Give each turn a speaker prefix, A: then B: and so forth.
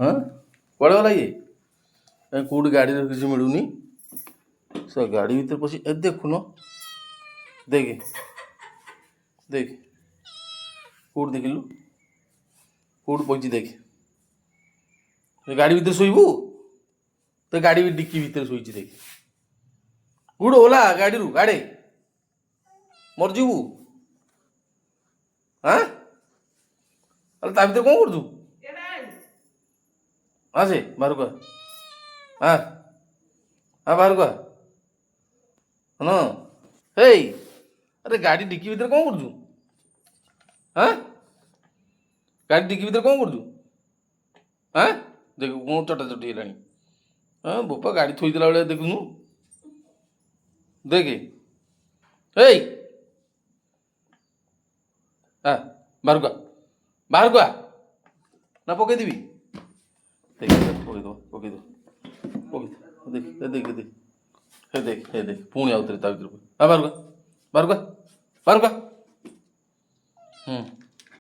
A: ହଁ କୁଆଡ଼େ ଗଲା ଇଏ କେଉଁଠି ଗାଡ଼ିରେ କିଛି ମିଳୁନି ସେ ଗାଡ଼ି ଭିତରେ ପଶି ଏ ଦେଖୁନ ଦେଖେ ଦେଖେ କେଉଁଠି ଦେଖିଲୁ କେଉଁଠି ପଇଛି ଦେଖେ ଗାଡ଼ି ଭିତରେ ଶୋଇବୁ ତ ଗାଡ଼ି ଡିକି ଭିତରେ ଶୋଇଛି ଦେଖେ କୋଉଠୁ ଓଲା ଗାଡ଼ିରୁ ଗାଡ଼େ ମରିଯିବୁ ହଁ ଆରେ ତା ଭିତରେ କ'ଣ କରୁଛୁ ଆସେ ବାହାରକୁ ଆ ବାହାରକୁ ହଁ ହେଇ ଆରେ ଗାଡ଼ି ଡିକି ଭିତରେ କ'ଣ କରୁଛୁ ହଁ ଗାଡ଼ି ଡିକି ଭିତରେ କ'ଣ କରୁଛୁ ହଁ ଦେଖ କ'ଣ ଚଟାଚଟି ହେଲାଣି ହଁ ବୋପା ଗାଡ଼ି ଥୋଇଦେଲା ଭଳିଆ ଦେଖୁନୁ ଦେଖେ ହେଇ ବାହାରକୁ ବାହାରକୁ ନା ପକେଇଦେବି ପକେଇଦବ ଦେଖ ଦେଖ ଦେଖ ହେ ଦେଖ ହେ ଦେଖ ପୁଣି ଆଉଥରେ ତା ଭିତରେ ବାହାରକୁ ବାହାରକୁ ବାହାରକୁ